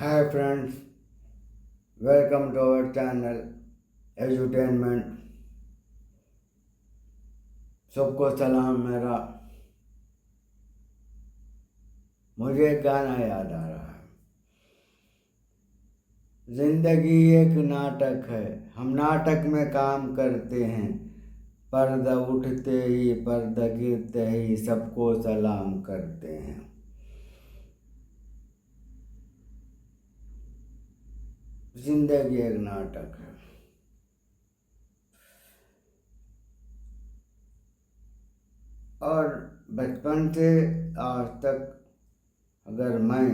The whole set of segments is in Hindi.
Hi friends, welcome to our channel Edutainment। सबको सलाम मेरा। मुझे एक गाना याद आ रहा है। जिंदगी एक नाटक है, हम नाटक में काम करते हैं। पर्दा उठते ही पर्दा गिरते ही सबको सलाम करते हैं। जिंदगी एक नाटक है। और बचपन से आज तक अगर मैं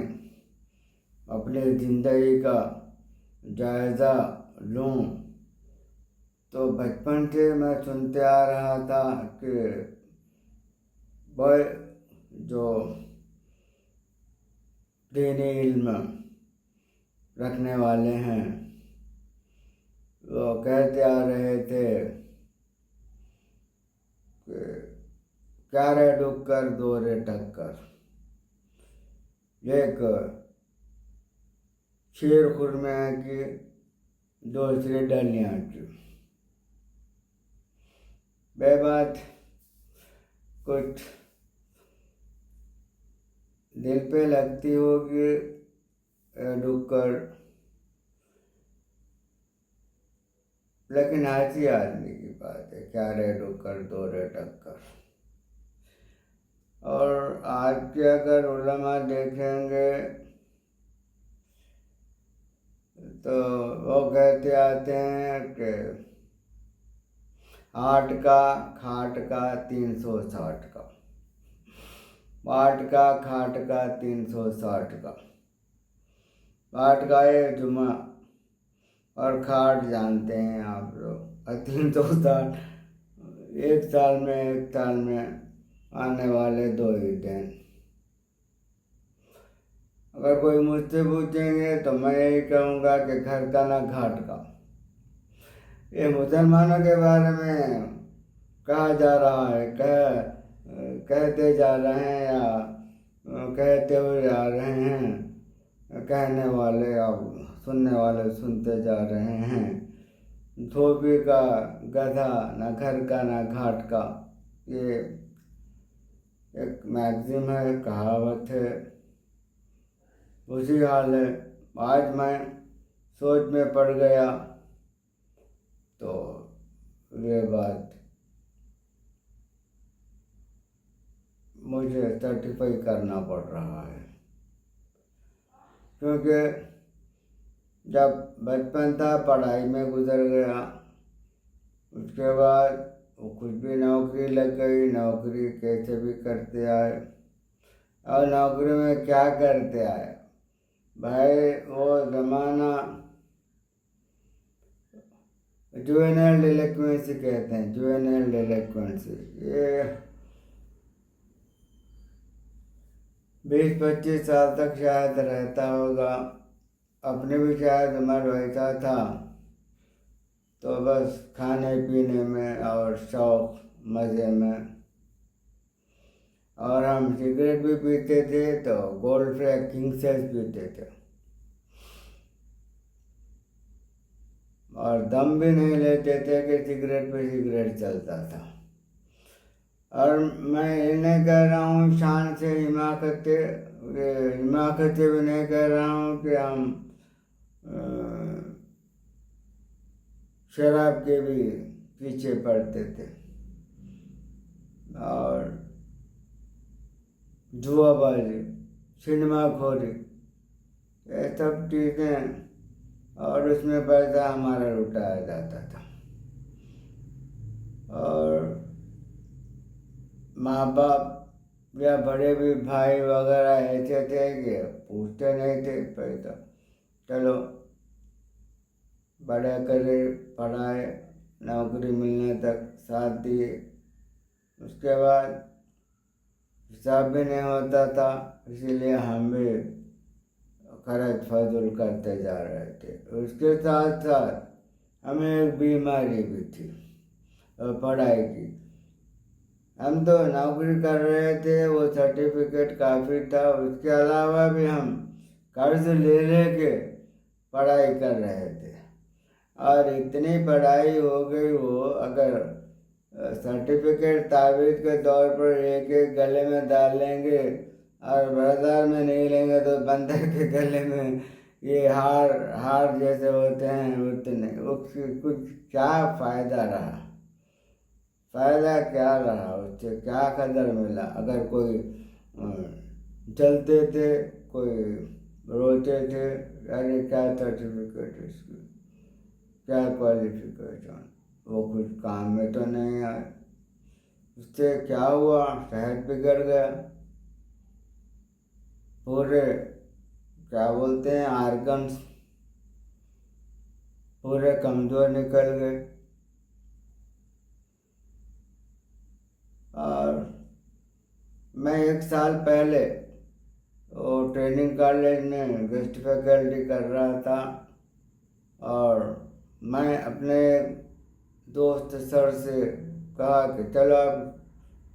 अपनी ज़िंदगी का जायज़ा लूँ तो बचपन से मैं सुनते आ रहा था कि बड़े जो दीनी इल्म रखने वाले हैं वो कहते आ रहे थे कि क्या रे डुक्कर दो रे टक्कर, एक शेर खुरमे की दूसरी डलियाँ की। वे बात कुछ दिल पे लगती होगी डुक्कर, लेकिन हंसी आदमी की बात है। क्या रे डुक्कर दो रे टक्कर। और आज के अगर उलमा देखेंगे तो वो कहते आते हैं कि 8 का खाट का 360 का, 8 का खाट का 360 का। 8 का ये जुमा और खाट जानते हैं आप लोग, और 360 एक साल में आने वाले 2 ही दिन। अगर कोई मुझसे पूछेंगे तो मैं यही कहूँगा कि घर का ना घाट का। ये मुसलमानों के बारे में कहा जा रहा है, कहते जा रहे हैं या कहते हुए जा रहे हैं, कहने वाले अब सुनने वाले सुनते जा रहे हैं। धोबी का गधा, ना घर का ना घाट का। ये एक मैगज़ीन है, कहावत है, उसी हाल है। आज मैं सोच में पड़ गया तो ये बात मुझे सर्टिफाई करना पड़ रहा है, क्योंकि जब बचपन था पढ़ाई में गुजर गया, उसके बाद वो कुछ भी नौकरी लग गई। नौकरी कैसे भी करते आए, और नौकरी में क्या करते आए भाई, वो ज़माना जुवेनाइल डिलिक्वेंसी कहते हैं, जुवेनाइल डिलिक्वेंसी। ये 20-25 साल तक शायद रहता होगा। अपने भी शायद उम्र वैसा था, तो बस खाने पीने में और शौक मज़े में। और हम सिगरेट भी पीते थे तो गोल्ड फ्लैग किंग साइज पीते थे, और दम भी नहीं लेते थे कि सिगरेट पे सिगरेट चलता था। और मैं ये नहीं कह रहा हूँ शान से हिमाकत भी नहीं कह रहा हूँ कि हम शराब के भी पीछे पड़ते थे और जुआबाजी, सिनेमाखोरी, ये सब चीज़ें, और उसमें पैसा हमारा लुटाया जाता था। और माँ बाप या बड़े भी भाई वगैरह ऐसे थे कि पूछते नहीं थे पैसा, चलो बड़ा करे, पढ़ाए, नौकरी मिलने तक साथ दिए। उसके बाद हिसाब भी नहीं होता था, इसीलिए हम भी खर्च फजूल करते जा रहे थे। उसके साथ साथ हमें एक बीमारी भी थी, पढ़ाई की। हम तो नौकरी कर रहे थे, वो सर्टिफिकेट काफ़ी था, उसके अलावा भी हम कर्ज ले लेके पढ़ाई कर रहे थे, और इतनी पढ़ाई हो गई वो, अगर सर्टिफिकेट ताबीज के तौर पर एक एक गले में डाल लेंगे और बाजार में नहीं लेंगे तो बंदर के गले में ये हार हार जैसे होते हैं उतने, कुछ क्या फ़ायदा रहा? फ़ायदा क्या रहा? उससे क्या कदर मिला? अगर कोई चलते थे, कोई रोते थे, अरे क्या सर्टिफिकेट इसकी, क्या क्वालिफिकेशन, वो कुछ काम में तो नहीं आए। उससे क्या हुआ? सेहत बिगड़ गया, पूरे क्या बोलते हैं आर्गन्स पूरे कमज़ोर निकल गए। और मैं 1 साल पहले वो ट्रेनिंग कॉलेज में गेस्ट फैकल्टी कर रहा था, और मैं अपने दोस्त सर से कहा कि चलो आप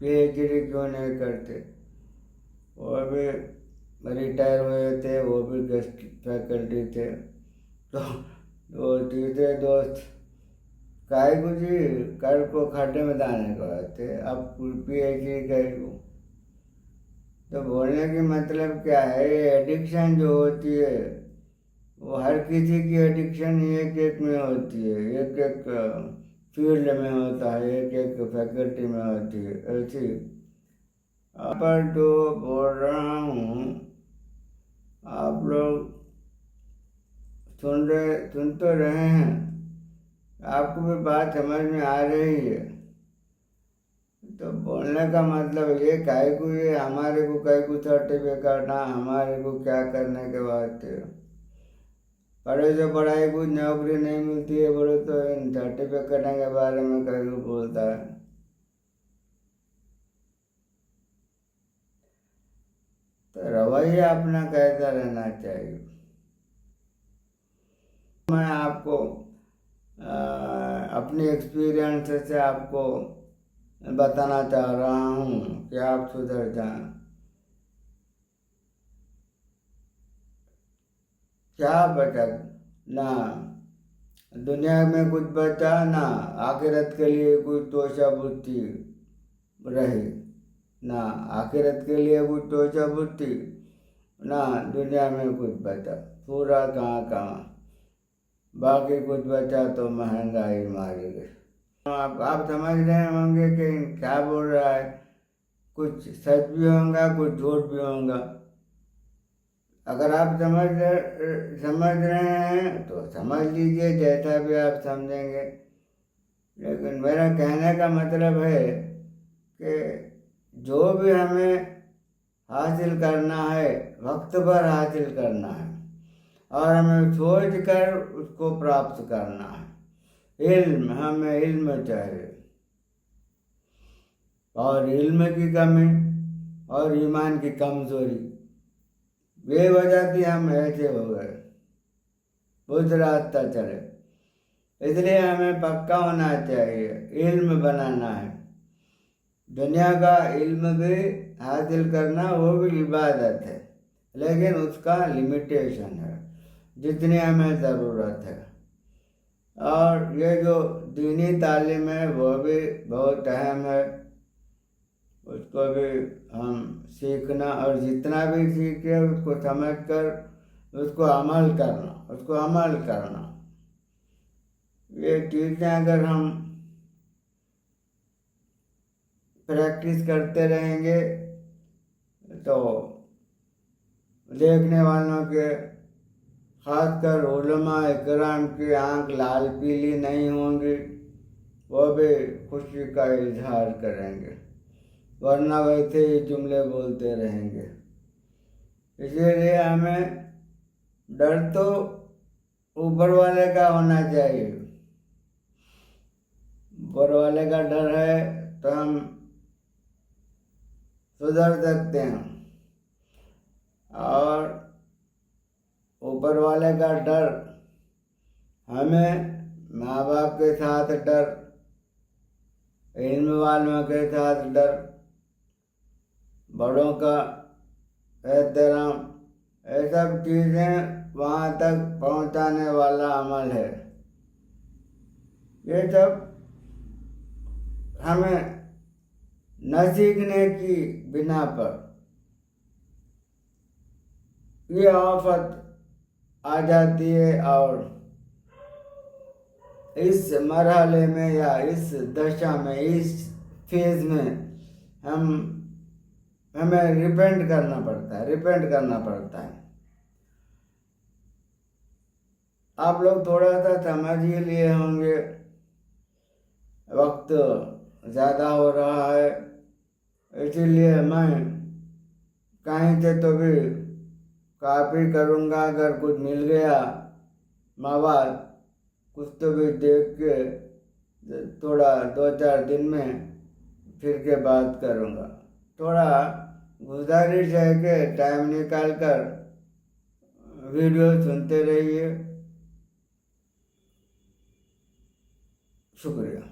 पीएचडी क्यों नहीं करते। वो भी रिटायर हुए थे, वो भी गेस्ट फैकल्टी थे। तो वो तीसरे दोस्त काय को जी कर को खड्डे में डालने को आते, अब पीएचडी करो। तो बोलने की मतलब क्या है, एडिक्शन जो होती है वो हर किसी की एडिक्शन एक एक में होती है, एक एक फील्ड में होता है, एक एक फैकल्टी में होती है। ऐसी पर जो बोल रहा हूँ, आप लोग सुन तो रहे हैं, आपको भी बात समझ में आ रही है। तो बोलने का मतलब ये काहे को, ये हमारे को काहे को सर्टिफिकेट करना, हमारे को क्या करने के बाद पढ़े से पढ़ाई कुछ नौकरी नहीं मिलती है, बोले तो इन सर्टिफिकेट के बारे में कहीं को बोलता है। तो रवैया अपना कैसा रहना चाहिए। मैं आपको अपनी एक्सपीरियंस से आपको बताना चाह रहा हूँ कि आप सुधर जाएं। क्या बचा? ना दुनिया में कुछ बचा, ना आखिरत के लिए कुछ तोशा बुद्धि रही, ना आखिरत के लिए कुछ तोशा बुद्धि, ना दुनिया में कुछ बचा, पूरा कहाँ बाकी कुछ बचा तो महंगाई मारी गई। आप समझ रहे होंगे कि क्या बोल रहा है, कुछ सच भी होगा, कुछ झूठ भी होगा। अगर आप समझ रहे हैं तो समझ लीजिए, जैसा भी आप समझेंगे। लेकिन मेरा कहने का मतलब है कि जो भी हमें हासिल करना है वक्त पर हासिल करना है, और हमें सोच कर उसको प्राप्त करना है। हमें इल्म चाहिए, और इल्म की कमी और ईमान की कमजोरी बेवजह थी हम ऐसे हो गए, उस रास्ता चले। इसलिए हमें पक्का होना चाहिए, इल्म बनाना है। दुनिया का इल्म भी हासिल करना वो भी इबादत है, लेकिन उसका लिमिटेशन है, जितनी हमें ज़रूरत है। और ये जो दीनी तालीम है वो भी बहुत अहम है, उसको भी हम सीखना, और जितना भी सीखे उसको समझ कर उसको अमल करना। ये चीज़ें अगर हम प्रैक्टिस करते रहेंगे तो देखने वालों के, खासकर उलमा इकराम की आंख लाल पीली नहीं होंगी, वो भी खुशी का इजहार करेंगे, वरना वैसे ही जुमले बोलते रहेंगे। इसीलिए हमें डर तो ऊपर वाले का होना चाहिए। ऊपर वाले का डर है तो हम सुधर सकते हैं, और ऊपर वाले का डर हमें माँ बाप के साथ डर, इल्म वालों के साथ डर, बड़ों का एहतराम, ये सब चीज़ें वहाँ तक पहुँचाने वाला अमल है। ये सब हमें न सीखने की बिना पर ये आफत आ जाती है, और इस मरहले में या इस दशा में, इस फेज में हमें रिपेंट करना पड़ता है। आप लोग थोड़ा सा समझ ही लिए होंगे, वक्त ज़्यादा हो रहा है, इसीलिए मैं कहीं से तो भी कॉपी करूँगा। अगर कुछ मिल गया मवाद, कुछ तो भी देख के थोड़ा 2-4 दिन में फिर के बात करूँगा। थोड़ा गुजारिश है कि टाइम निकाल कर वीडियो सुनते रहिए। शुक्रिया।